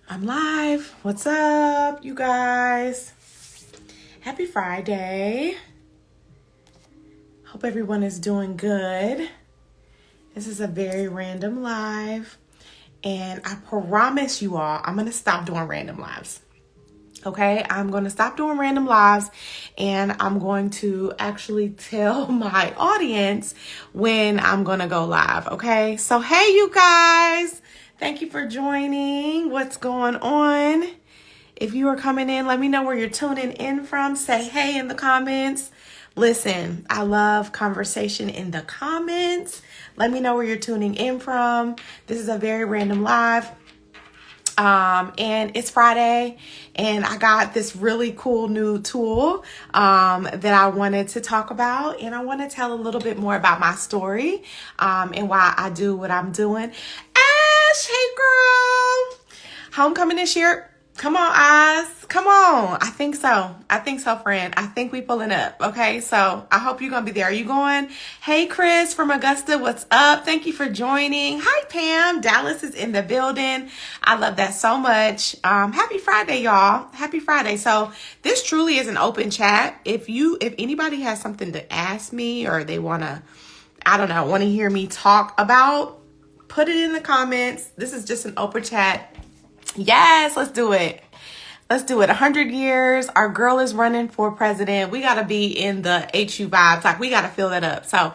I'm live. What's up, you guys? Happy Friday. Hope everyone is doing good. This is a very random live, and I promise you all, I'm going to stop doing random lives. Okay, I'm going to stop doing random lives, and I'm going to actually tell my audience when I'm going to go live. Okay, so hey, you guys. Thank you for joining. What's going on? If you are coming in, let me know where you're tuning in from. Say hey in the comments. Listen, I love conversation in the comments. Let me know where you're tuning in from. This is a very random live. And it's Friday, and I got this really cool new tool that I wanted to talk about, and I want to tell a little bit more about my story and why I do what I'm doing. Ash, hey girl, homecoming this year. Come on, Oz. Come on. I think so, friend. I think we pulling up. Okay, so I hope you're going to be there. Are you going? Hey, Chris from Augusta. What's up? Thank you for joining. Hi, Pam. Dallas is in the building. I love that so much. Happy Friday, y'all. Happy Friday. So this truly is an open chat. If anybody has something to ask me, or they want to hear me talk about, put it in the comments. This is just an open chat. Yes, let's do it. 100 years. Our girl is running for president. We got to be in the HU vibes. Like, we got to fill that up. So,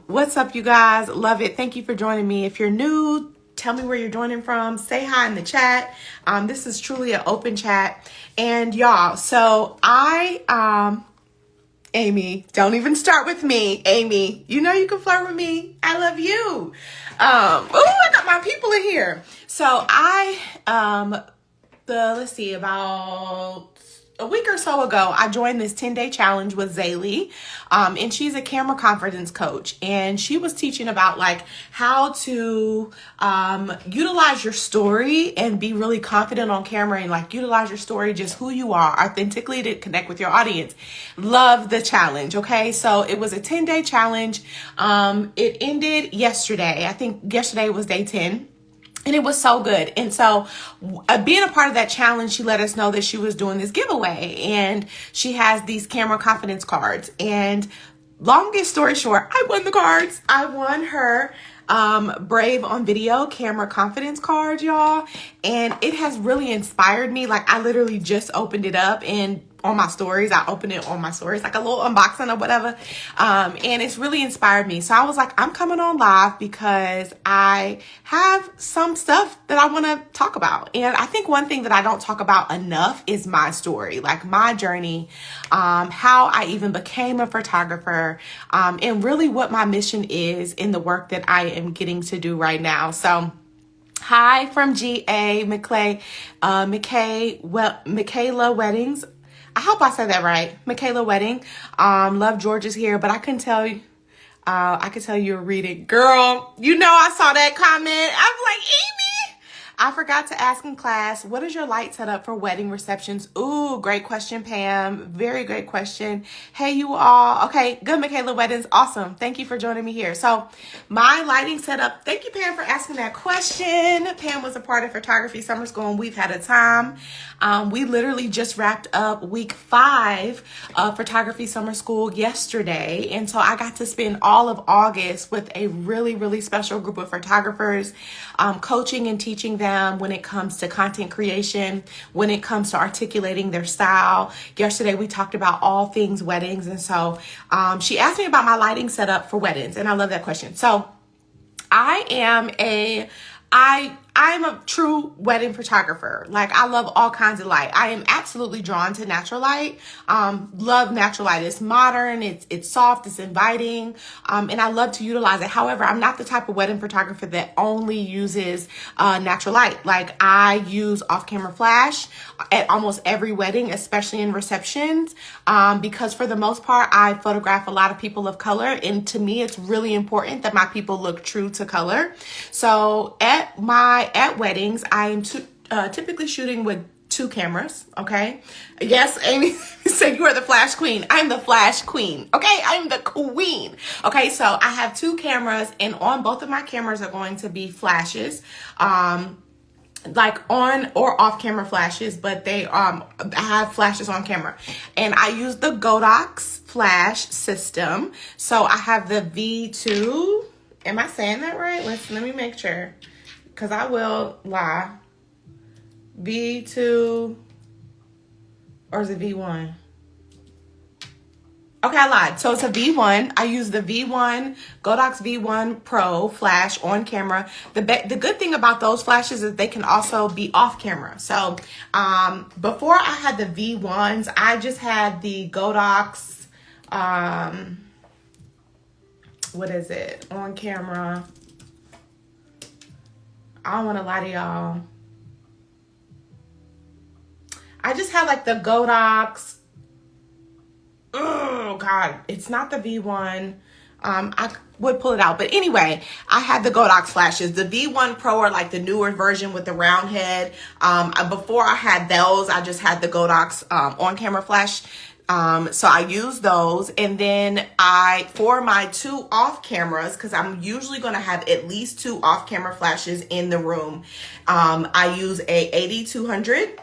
what's up, you guys? Love it. Thank you for joining me. If you're new, tell me where you're joining from. Say hi in the chat. This is truly an open chat. And y'all, so Amy, don't even start with me. Amy, you know you can flirt with me. I love you. I got my people in here. So about a week or so ago, I joined this 10-day challenge with Zaylee, and she's a camera confidence coach, and she was teaching about like how to utilize your story and be really confident on camera, and like utilize your story, just who you are authentically, to connect with your audience. Love the challenge. Okay, so it was a 10-day challenge. It ended yesterday. I think yesterday was day 10. And it was so good. And so being a part of that challenge, she let us know that she was doing this giveaway, and she has these camera confidence cards. And longest story short, I won the cards. I won her Brave on Video camera confidence card, y'all. And it has really inspired me. Like, I literally just opened it up, and on my stories, I opened it on my stories, like a little unboxing or whatever. And it's really inspired me. So I was like, I'm coming on live because I have some stuff that I want to talk about. And I think one thing that I don't talk about enough is my story, like my journey, how I even became a photographer, and really what my mission is in the work that I am getting to do right now. So hi from GA, Michaela Weddings. I hope I said that right. Michaela Wedding. Love George is here, but I couldn't tell you. I could tell you were reading. Girl, you know I saw that comment. I was like, Amy, I forgot to ask in class, what is your light setup for wedding receptions? Ooh, great question, Pam. Very great question. Hey, you all. Okay, good, Michaela Weddings. Awesome. Thank you for joining me here. So my lighting setup, thank you, Pam, for asking that question. Pam was a part of Photography Summer School, and we've had a time. We literally just wrapped up week 5 of Photography Summer School yesterday. And so I got to spend all of August with a really, really special group of photographers, coaching and teaching them when it comes to content creation, when it comes to articulating their style. Yesterday, we talked about all things weddings. And so she asked me about my lighting setup for weddings. And I love that question. So I'm a true wedding photographer. Like, I love all kinds of light. I am absolutely drawn to natural light. Love natural light. It's modern, it's soft, it's inviting, and I love to utilize it. However, I'm not the type of wedding photographer that only uses natural light. Like, I use off-camera flash at almost every wedding, especially in receptions, because for the most part, I photograph a lot of people of color, and to me, it's really important that my people look true to color. So at weddings, I'm typically shooting with 2 cameras. Okay. Yes, Amy said you are the flash queen. I'm the flash queen. Okay. I'm the queen. Okay. So I have 2 cameras, and on both of my cameras are going to be flashes. like on or off camera flashes, but they have flashes on camera. And I use the Godox flash system. So I have the V2. Am I saying that right? Let me make sure, because I will lie. V2, or is it V1? Okay, I lied. So it's a V1. I use the V1, Godox V1 Pro flash on camera. The good thing about those flashes is they can also be off camera. So before I had the V1s, I just had the Godox, what is it, on camera. I don't want to lie to y'all. I just had like the Godox. Oh God, it's not the V1. I would pull it out, but anyway, I had the Godox flashes. The V1 Pro are like the newer version with the round head. Before I had those, I just had the Godox on camera flash. So I use those, and then for my 2 off cameras, because I'm usually going to have at least 2 off camera flashes in the room. I use a 8200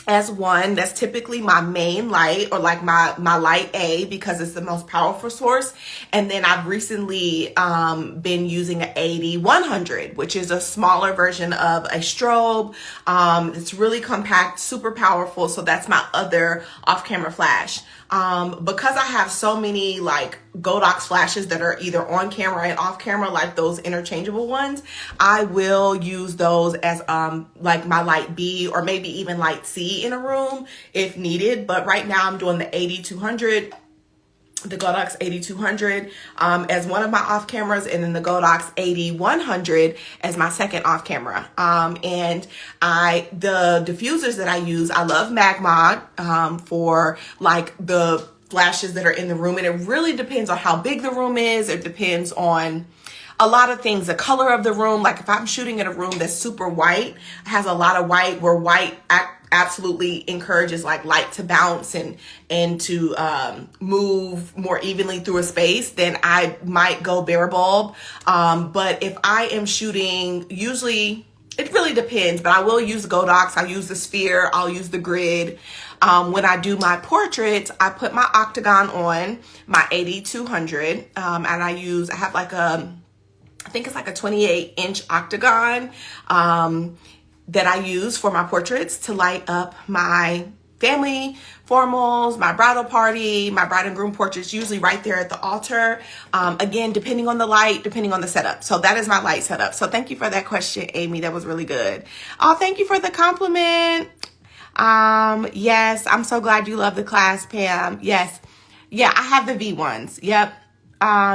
as one. That's typically my main light, or like my light A, because it's the most powerful source. And then I've recently been using an 8100, which is a smaller version of a strobe. It's really compact, super powerful. So that's my other off-camera flash. Because I have so many like Godox flashes that are either on camera and off camera, like those interchangeable ones, I will use those as like my light B, or maybe even light C in a room if needed. But right now I'm doing the 8200, the Godox 8200 as one of my off cameras, and then the Godox 8100 as my second off camera. And the diffusers that I use, I love Magmod for like the flashes that are in the room. And it really depends on how big the room is. It depends on a lot of things, the color of the room. Like if I'm shooting in a room that's super white, has a lot of white, where white absolutely encourages like light to bounce and to move more evenly through a space, then I might go bare bulb. But if I am shooting, usually it really depends, but I will use Godox. I use the sphere. I'll use the grid. When I do my portraits, I put my octagon on my 8200, and I have like I think it's like a 28-inch octagon that I use for my portraits to light up my family formals, my bridal party, my bride and groom portraits, usually right there at the altar. Again, depending on the light, depending on the setup. So that is my light setup. So thank you for that question, Amy. That was really good. Oh, thank you for the compliment. Yes, I'm so glad you love the class, Pam. Yes. Yeah, I have the V1s. Yep.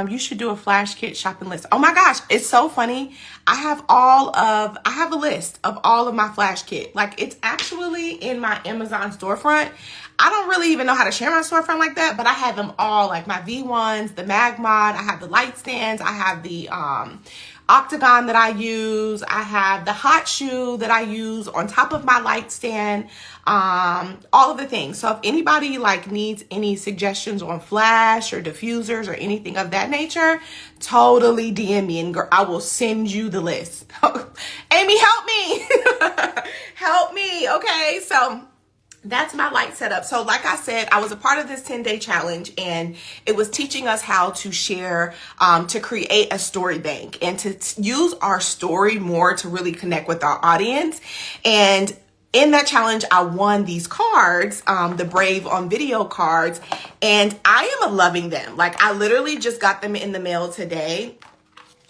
You should do a flash kit shopping list. Oh my gosh, it's so funny. I have a list of all of my flash kit. Like, it's actually in my Amazon storefront. I don't really even know how to share my storefront like that, but I have them all, like my V1s, the Magmod, I have the light stands, I have the octagon that I use, I have the hot shoe that I use on top of my light stand, all of the things. So if anybody like needs any suggestions on flash or diffusers or anything of that nature, totally DM me and I will send you the list. Amy, help me. Help me. Okay, so that's my light setup. So like I said, I was a part of this 10-day challenge, and it was teaching us how to share, to create a story bank and to use our story more to really connect with our audience. And in that challenge, I won these cards, the Brave on Video cards, and I am loving them. Like, I literally just got them in the mail today.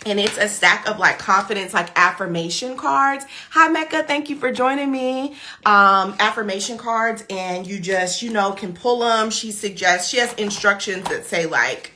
And it's a stack of like confidence, like affirmation cards. Hi, Mecca. Thank you for joining me. Affirmation cards. And you just, can pull them. She has instructions that say like,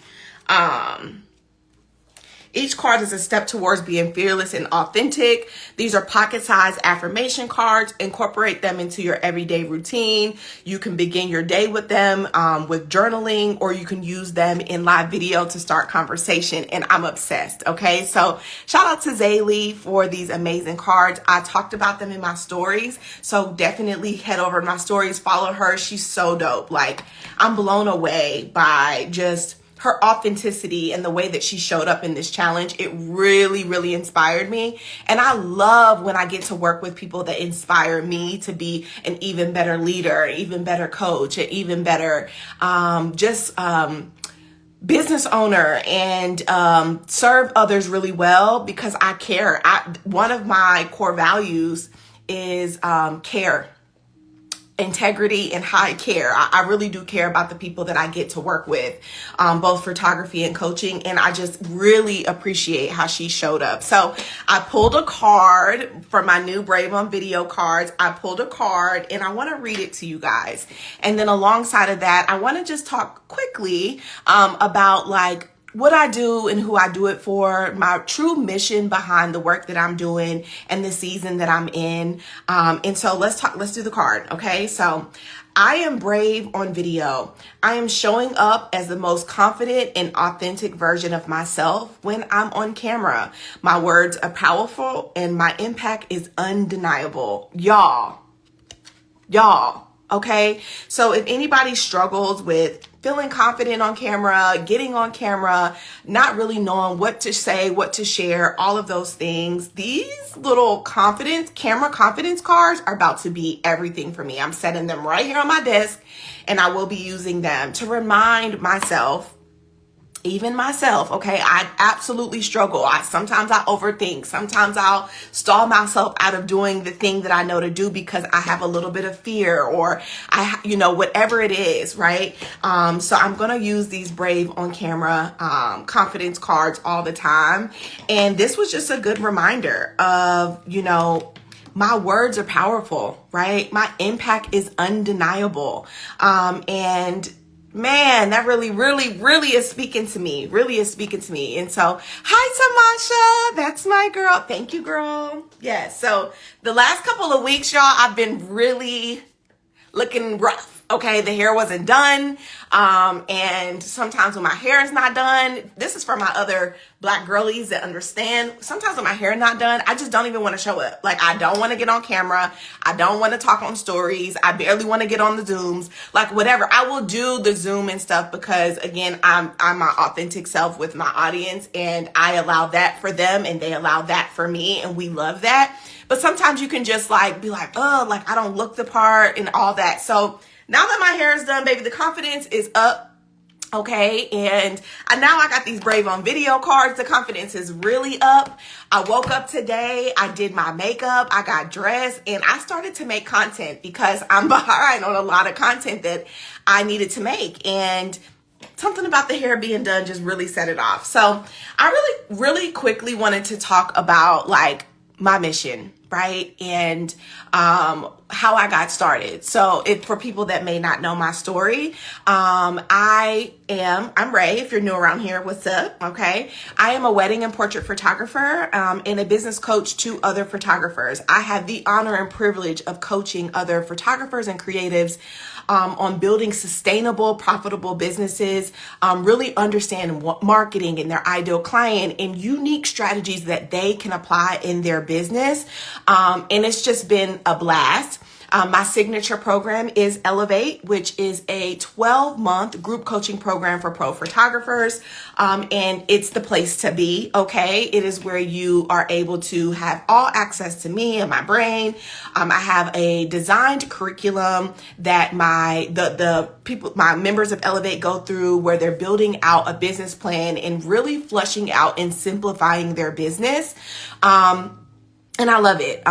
each card is a step towards being fearless and authentic. These are pocket-sized affirmation cards. Incorporate them into your everyday routine. You can begin your day with them with journaling, or you can use them in live video to start conversation. And I'm obsessed, okay? So shout out to Zaylee for these amazing cards. I talked about them in my stories, so definitely head over to my stories, follow her. She's so dope. Like, I'm blown away by just her authenticity and the way that she showed up in this challenge, it really, really inspired me. And I love when I get to work with people that inspire me to be an even better leader, an even better coach, an even better business owner, and serve others really well, because I care. One of my core values is care, integrity, and high care. I really do care about the people that I get to work with, both photography and coaching. And I just really appreciate how she showed up. So I pulled a card for my new Brave on Video cards. I pulled a card and I want to read it to you guys. And then alongside of that, I want to just talk quickly about like what I do and who I do it for, my true mission behind the work that I'm doing and the season that I'm in. And so let's do the card. Okay. So I am brave on video. I am showing up as the most confident and authentic version of myself when I'm on camera. My words are powerful and my impact is undeniable. Y'all. Okay. So if anybody struggles with feeling confident on camera, getting on camera, not really knowing what to say, what to share, all of those things, these little camera confidence cards are about to be everything for me. I'm setting them right here on my desk, and I will be using them to remind myself, even myself, okay, I absolutely struggle. Sometimes I overthink. Sometimes I'll stall myself out of doing the thing that I know to do because I have a little bit of fear, or whatever it is, right? So I'm going to use these Brave on Camera confidence cards all the time. And this was just a good reminder of, my words are powerful, right? My impact is undeniable. And man, that really, really, really is speaking to me. And so, hi, Tamasha. That's my girl. Thank you, girl. Yes. So the last couple of weeks, y'all, I've been really looking rough. Okay. The hair wasn't done. And sometimes when my hair is not done, this is for my other Black girlies that understand. Sometimes when my hair is not done, I just don't even want to show up. Like, I don't want to get on camera. I don't want to talk on stories. I barely want to get on the Zooms, like whatever. I will do the Zoom and stuff because, again, I'm my authentic self with my audience, and I allow that for them and they allow that for me. And we love that. But sometimes you can just be like, oh, like I don't look the part and all that. So now that my hair is done, baby, the confidence is up. Okay. And now I got these Brave on Video cards. The confidence is really up. I woke up today. I did my makeup. I got dressed and I started to make content because I'm behind on a lot of content that I needed to make. And something about the hair being done just really set it off. So I really, really quickly wanted to talk about my mission, right? And how I got started. So for people that may not know my story, I'm Rhea. If you're new around here, what's up? Okay. I am a wedding and portrait photographer and a business coach to other photographers. I have the honor and privilege of coaching other photographers and creatives on building sustainable, profitable businesses, really understand what marketing and their ideal client and unique strategies that they can apply in their business. And it's just been a blast. My signature program is Elevate, which is a 12-month group coaching program for pro photographers. And it's the place to be. Okay. It is where you are able to have all access to me and my brain. I have a designed curriculum that my members of Elevate go through, where they're building out a business plan and really fleshing out and simplifying their business. And I love it.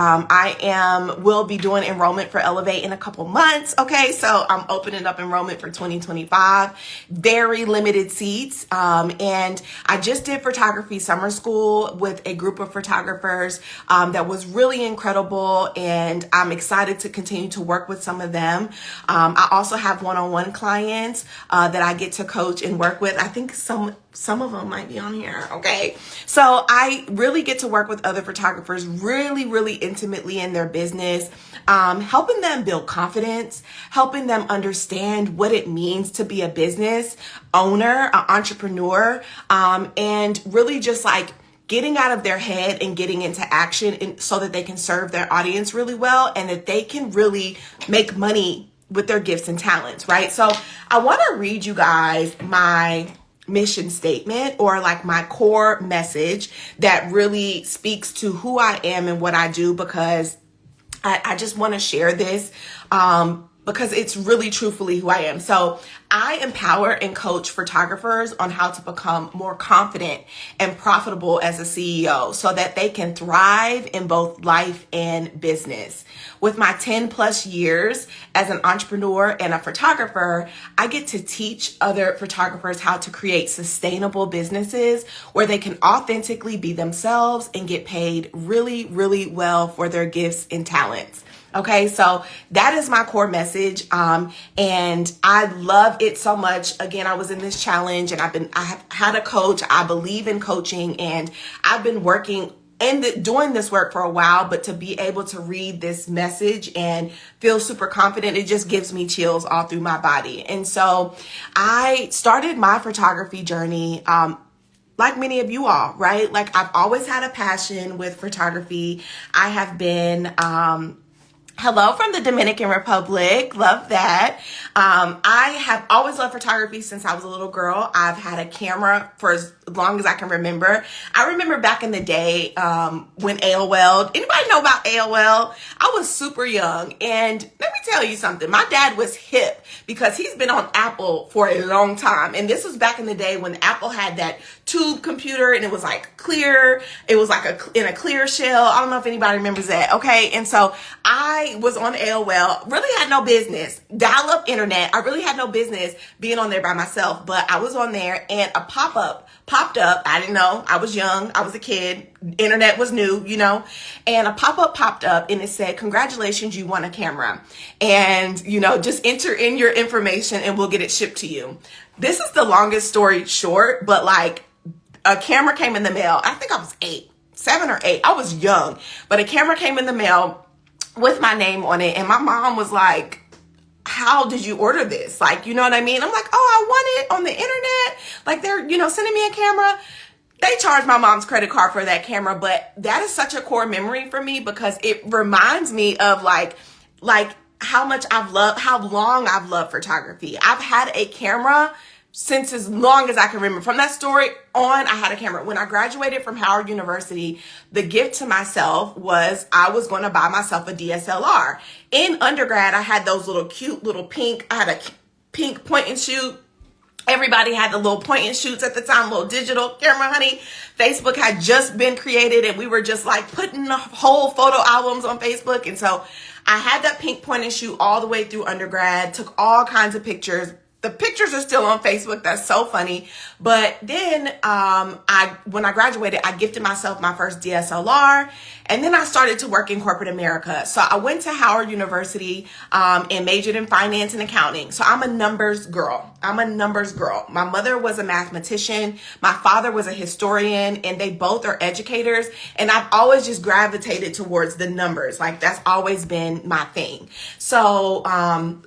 Will be doing enrollment for Elevate in a couple months. Okay. So I'm opening up enrollment for 2025, very limited seats. And I just did photography summer school with a group of photographers, that was really incredible. And I'm excited to continue to work with some of them. I also have one-on-one clients, that I get to coach and work with. I think some of them might be on here. Okay. So I really get to work with other photographers really, really intimately in their business, helping them build confidence, helping them understand what it means to be a business owner, an entrepreneur, and really just getting out of their head and getting into action so that they can serve their audience really well and that they can really make money with their gifts and talents, right? So I want to read you guys my mission statement, or like my core message that really speaks to who I am and what I do, because I just want to share this because it's really truthfully who I am. So I empower and coach photographers on how to become more confident and profitable as a CEO so that they can thrive in both life and business. With my 10 plus years as an entrepreneur and a photographer, I get to teach other photographers how to create sustainable businesses where they can authentically be themselves and get paid really, really well for their gifts and talents. Okay, so that is my core message. And I love it so much. Again, I was in this challenge and I have had a coach. I believe in coaching, and I've been working and doing this work for a while, but to be able to read this message and feel super confident, it just gives me chills all through my body. And so I started my photography journey, like many of you all, right? Like, I've always had a passion with photography. I have been, hello from the Dominican Republic. Love that. I have always loved photography since I was a little girl. I've had a camera for as long as I can remember. I remember back in the day when AOL, anybody know about AOL? I was super young. And let me tell you something. My dad was hip because he's been on Apple for a long time. And this was back in the day when Apple had that tube computer and it was like clear. It was like in a clear shell. I don't know if anybody remembers that. Okay. And so I was on AOL, really had no business. Dial-up internet. I really had no business being on there by myself, but I was on there and a pop-up popped up. I didn't know. I was young. I was a kid. Internet was new, you know, and a pop-up popped up and it said, "Congratulations, you won a camera. And, you know, just enter in your information and we'll get it shipped to you." This is the longest story short, but like, a camera came in the mail. I think I was 7 or 8. I was young, but a camera came in the mail with my name on it. And my mom was like, "How did you order this?" Like, you know what I mean? I'm like, "Oh, I won it on the internet. Like, they're, you know, sending me a camera." They charged my mom's credit card for that camera, but that is such a core memory for me because it reminds me of like how long I've loved photography. I've had a camera since as long as I can remember. From that story on, I had a camera. When I graduated from Howard University, the gift to myself was I was going to buy myself a DSLR. In undergrad, I had those little cute little pink, I had a pink point and shoot. Everybody had the little point and shoots at the time, little digital camera, honey. Facebook had just been created and we were just like putting the whole photo albums on Facebook. And so I had that pink point and shoot all the way through undergrad, took all kinds of pictures. The pictures are still on Facebook. That's so funny. But then when I graduated, I gifted myself my first DSLR. And then I started to work in corporate America. So I went to Howard University and majored in finance and accounting. So I'm a numbers girl. My mother was a mathematician. My father was a historian, and they both are educators. And I've always just gravitated towards the numbers. Like, that's always been my thing. So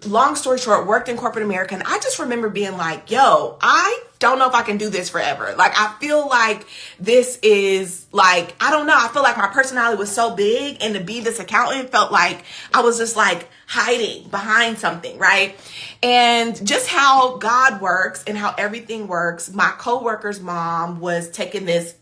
long story short, worked in corporate America. And I just remember being like, yo, I don't know if I can do this forever. Like, I feel like this is like, I don't know. I feel like my personality was so big, and to be this accountant felt like I was just like hiding behind something, right? And just how God works and how everything works. My coworker's mom was taking this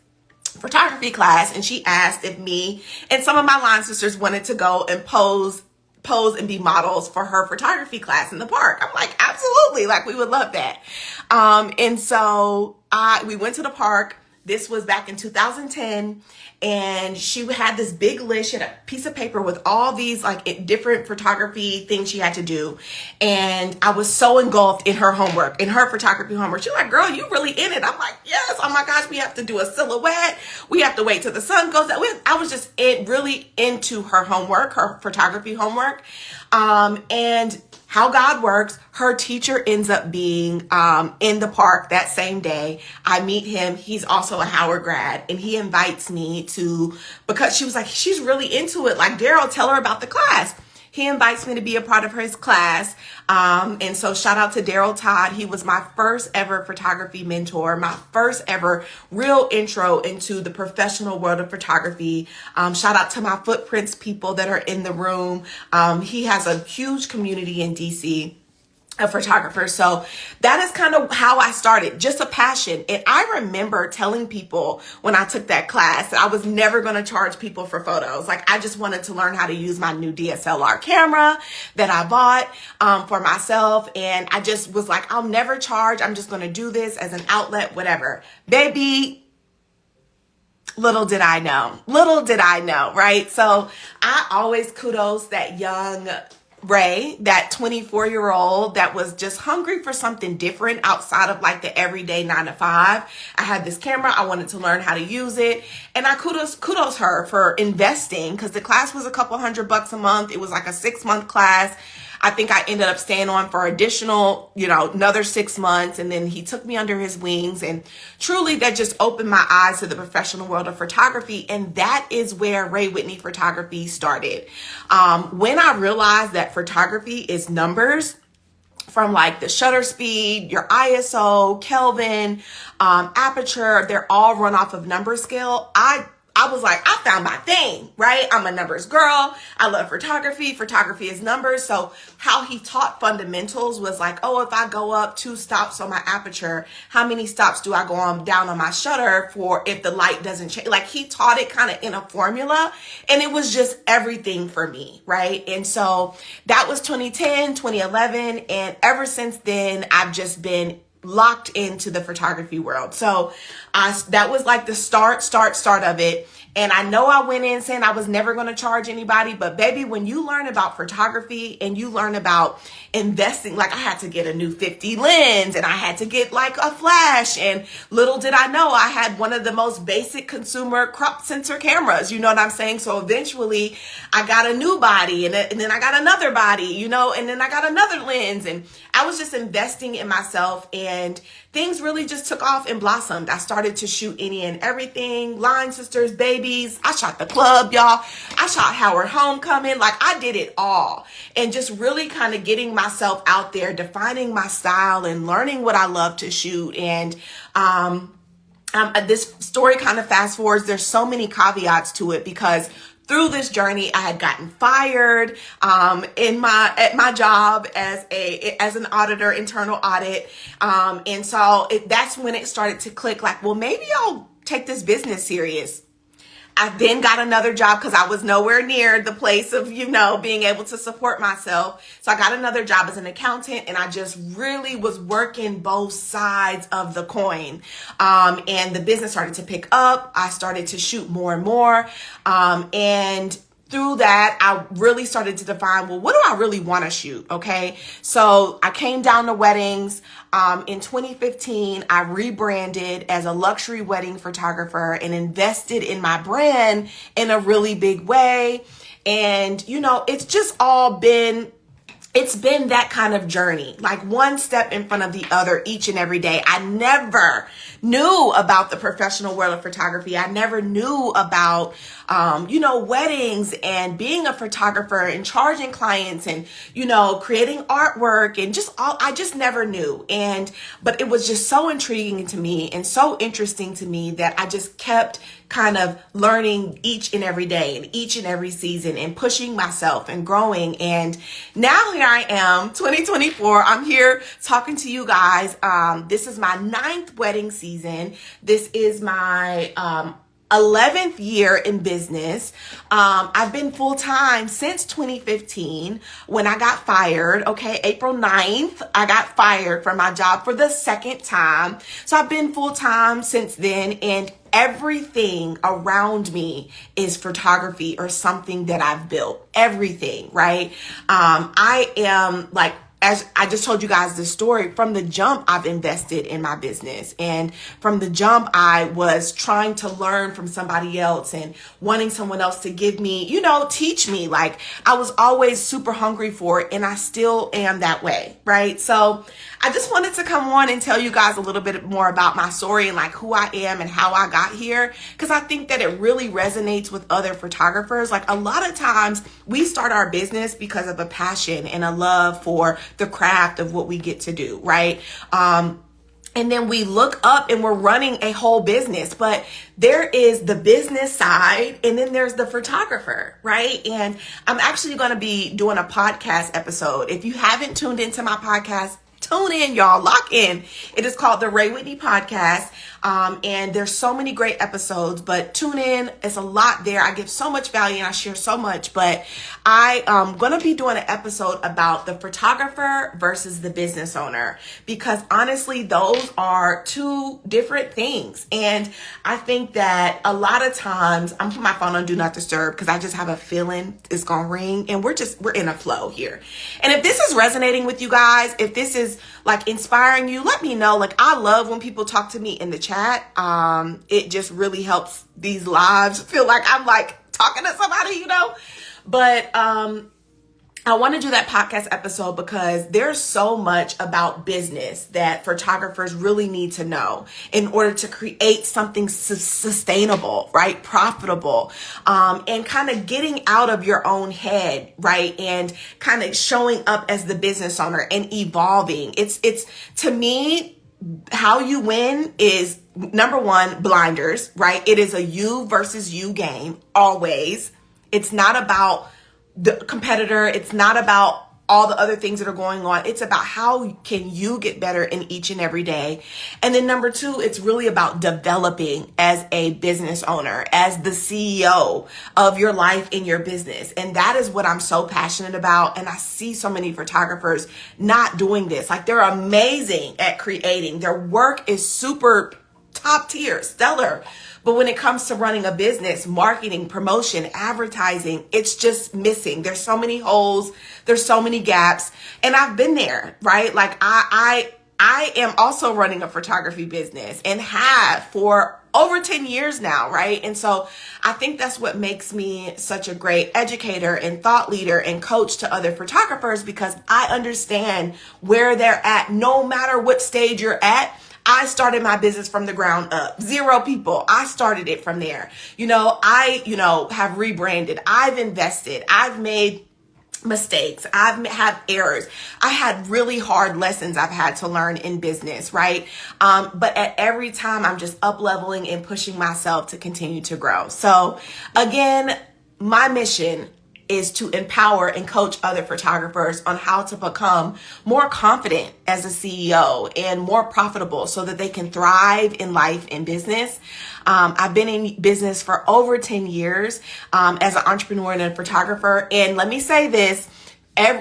photography class, and she asked if me and some of my line sisters wanted to go and pose and be models for her photography class in the park. I'm like, absolutely. Like, we would love that. And so we went to the park. This was back in 2010. And she had this big list. She had a piece of paper with all these like different photography things she had to do. And I was so engulfed in her homework, in her photography homework. She's like, "Girl, you really in it." I'm like, "Yes. Oh my gosh, we have to do a silhouette. We have to wait till the sun goes down." I was just really into her homework, her photography homework. And how God works, her teacher ends up being in the park that same day. I meet him. He's also a Howard grad, and he invites me because she was like, "She's really into it. Like, Daryl, tell her about the class." He invites me to be a part of his class. And so shout out to Daryl Todd. He was my first ever photography mentor, my first ever real intro into the professional world of photography. Shout out to my Footprints people that are in the room. He has a huge community in DC. a photographer. So that is kind of how I started, just a passion. And I remember telling people when I took that class that I was never going to charge people for photos. Like, I just wanted to learn how to use my new DSLR camera that I bought for myself. And I just was like, I'll never charge. I'm just going to do this as an outlet, whatever. Baby, little did I know, right? So I always kudos that young Ray, that 24-year-old that was just hungry for something different outside of like the everyday 9 to 5. I had this camera. I wanted to learn how to use it. And I kudos her for investing, because the class was a couple $100 a month. It was like a 6-month class. I think I ended up staying on for additional, another 6 months. And then he took me under his wings. And truly, that just opened my eyes to the professional world of photography. And that is where Ray Whitney Photography started. When I realized that photography is numbers, from like the shutter speed, your ISO, Kelvin, aperture, they're all run off of number scale. I was like, I found my thing, right? I'm a numbers girl. I love photography. Photography is numbers. So how he taught fundamentals was like, oh, if I go up 2 stops on my aperture, how many stops do I go on down on my shutter for if the light doesn't change? Like, he taught it kind of in a formula, and it was just everything for me, right? And so that was 2010, 2011. And ever since then, I've just been locked into the photography world. So that was like the start of it. And I know I went in saying I was never going to charge anybody, but baby, when you learn about photography and you learn about investing, like, I had to get a new 50 lens and I had to get like a flash, and little did I know I had one of the most basic consumer crop sensor cameras, you know what I'm saying? So eventually I got a new body, and then I got another body, and then I got another lens, and I was just investing in myself, and things really just took off and blossomed. I started to shoot any and everything, Line Sisters, babies. I shot the club, y'all. I shot Howard Homecoming. Like, I did it all, and just really kind of getting myself out there, defining my style and learning what I love to shoot. And this story kind of fast forwards. There's so many caveats to it, because through this journey, I had gotten fired at my job as an auditor, internal audit, and so that's when it started to click. Like, well, maybe I'll take this business serious. I then got another job because I was nowhere near the place of, being able to support myself. So I got another job as an accountant, and I just really was working both sides of the coin. And the business started to pick up. I started to shoot more and more. And through that, I really started to define, well, what do I really want to shoot? Okay. So I came down to weddings. In 2015, I rebranded as a luxury wedding photographer and invested in my brand in a really big way. And, it's just it's been that kind of journey, like one step in front of the other each and every day. I never knew about the professional world of photography. I never knew about, weddings and being a photographer and charging clients and, creating artwork and I just never knew. But it was just so intriguing to me and so interesting to me that I just kept kind of learning each and every day and each and every season and pushing myself and growing. And now here I am, 2024. I'm here talking to you guys. This is my 9th wedding season. This is my 11th year in business. I've been full-time since 2015 when I got fired. Okay, April 9th, I got fired from my job for the 2nd time. So I've been full-time since then, and everything around me is photography or something that I've built. Everything, right? I am like, as I just told you guys this story, from the jump, I've invested in my business. And from the jump, I was trying to learn from somebody else and wanting someone else to give me, teach me. Like, I was always super hungry for it, and I still am that way, right? So I just wanted to come on and tell you guys a little bit more about my story and like who I am and how I got here, because I think that it really resonates with other photographers. Like, a lot of times we start our business because of a passion and a love for the craft of what we get to do, right? And then we look up and we're running a whole business, but there is the business side and then there's the photographer, right? And I'm actually going to be doing a podcast episode. If you haven't tuned into my podcast, tune in, y'all. Lock in. It is called the Whitney Podcast. And there's so many great episodes, but tune in. It's a lot there. I give so much value and I share so much, but I am going to be doing an episode about the photographer versus the business owner, because honestly, those are two different things. And I think that a lot of times I'm putting my phone on Do Not Disturb because I just have a feeling it's going to ring, and we're in a flow here. And if this is resonating with you guys, if this is like inspiring you, let me know. Like, I love when people talk to me in the chat. It just really helps these lives feel like I'm like talking to somebody, you know. But I want to do that podcast episode because there's so much about business that photographers really need to know in order to create something sustainable, right? Profitable, and kind of getting out of your own head, right? And kind of showing up as the business owner and evolving. It's to me, how you win is, number one, blinders, right? It is a you versus you game, always. It's not about the competitor. It's not about all the other things that are going on. It's about how can you get better in each and every day. And then number two, it's really about developing as a business owner, as the CEO of your life in your business. And that is what I'm so passionate about. And I see so many photographers not doing this. Like, they're amazing at creating. Their work is super top tier, stellar. But when it comes to running a business, marketing, promotion, advertising, it's just missing. There's so many holes. There's so many gaps. And I've been there, right? Like, I am also running a photography business and have for over 10 years now, right? And so I think that's what makes me such a great educator and thought leader and coach to other photographers, because I understand where they're at. No matter what stage you're at, I started my business from the ground up. 0 people. I started it from there. I have rebranded. I've invested. I've made mistakes. I've had errors. I had really hard lessons I've had to learn in business, right? But at every time I'm just up leveling and pushing myself to continue to grow. So again, my mission is to empower and coach other photographers on how to become more confident as a CEO and more profitable so that they can thrive in life and business. I've been in business for over 10 years as an entrepreneur and a photographer. And let me say this,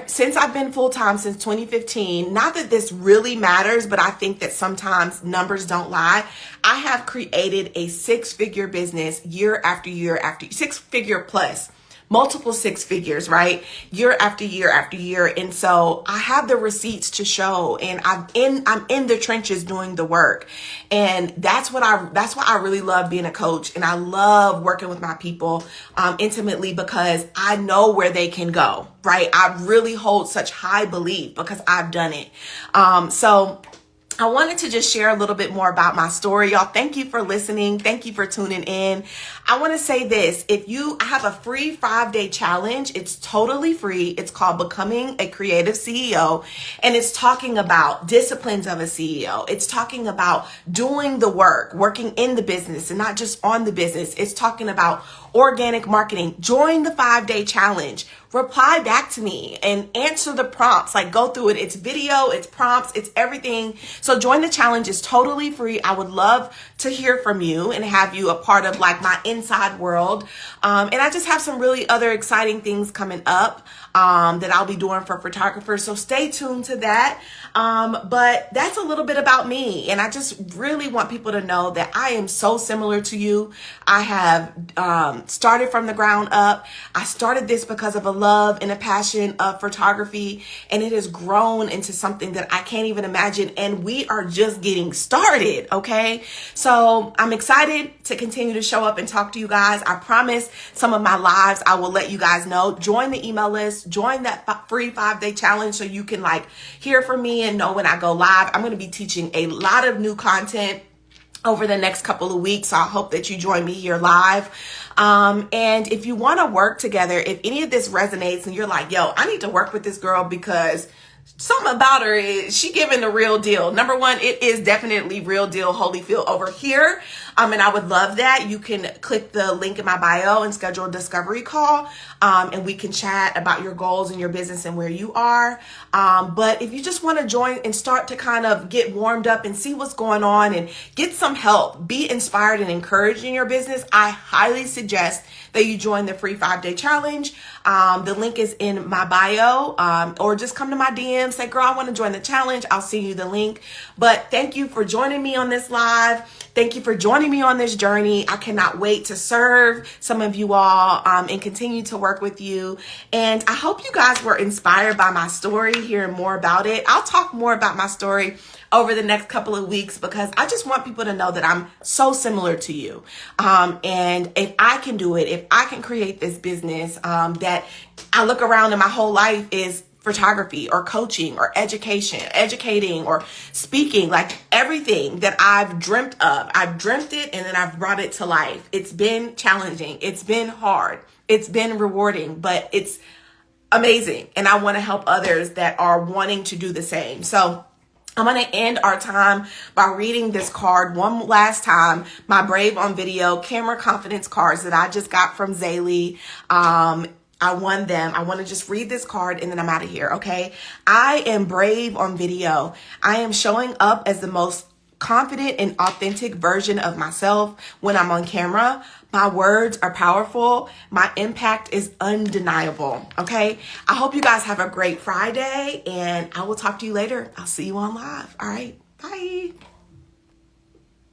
since I've been full-time since 2015, not that this really matters, but I think that sometimes numbers don't lie. I have created a 6-figure business year after year after 6-figure plus. Multiple 6 figures, right? Year after year after year. And so I have the receipts to show, and I'm in the trenches doing the work. And that's why I really love being a coach. And I love working with my people intimately, because I know where they can go, right? I really hold such high belief because I've done it. So I wanted to just share a little bit more about my story. Y'all, thank you for listening. Thank you for tuning in. I want to say this. I have a free 5-day challenge. It's totally free. It's called Becoming a Creative CEO. And it's talking about disciplines of a CEO. It's talking about doing the work, working in the business and not just on the business. It's talking about organic marketing. Join the 5-day challenge. Reply back to me and answer the prompts. Like, go through it. It's video, it's prompts, it's everything. So join the challenge. It's totally free. I would love to hear from you and have you a part of like my inside world. And I just have some really other exciting things coming up that I'll be doing for photographers. So stay tuned to that. But that's a little bit about me. And I just really want people to know that I am so similar to you. I have started from the ground up. I started this because of a love and a passion of photography, and it has grown into something that I can't even imagine. And we are just getting started. Okay. So I'm excited to continue to show up and talk to you guys. I promise some of my lives, I will let you guys know. Join the email list, join that free 5-day challenge so you can like hear from me and know when I go live. I'm going to be teaching a lot of new content over the next couple of weeks. So I hope that you join me here live. And if you want to work together, if any of this resonates and you're like, yo, I need to work with this girl because something about her is she giving the real deal. Number one, it is definitely real deal Holyfield over here. And I would love that. You can click the link in my bio and schedule a discovery call. And we can chat about your goals and your business and where you are. But if you just want to join and start to kind of get warmed up and see what's going on and get some help, be inspired and encouraged in your business, I highly suggest that you join the free 5-day challenge. The link is in my bio, or just come to my DM, say, girl, I want to join the challenge. I'll send you the link. But thank you for joining me on this live. Thank you for joining me on this journey. I cannot wait to serve some of you all and continue to work with you. And I hope you guys were inspired by my story, hearing more about it. I'll talk more about my story over the next couple of weeks because I just want people to know that I'm so similar to you. And if I can do it, if I can create this business that I look around and my whole life is photography or coaching or educating or speaking, like everything that I've dreamt of, I've dreamt it and then I've brought it to life. It's been challenging. It's been hard. It's been rewarding, but it's amazing. And I want to help others that are wanting to do the same. So I'm going to end our time by reading this card one last time. My Brave on Video camera confidence cards that I just got from Zaylee. I won them. I want to just read this card and then I'm out of here. Okay. I am brave on video. I am showing up as the most confident and authentic version of myself when I'm on camera. My words are powerful. My impact is undeniable. Okay. I hope you guys have a great Friday and I will talk to you later. I'll see you on live. All right. Bye.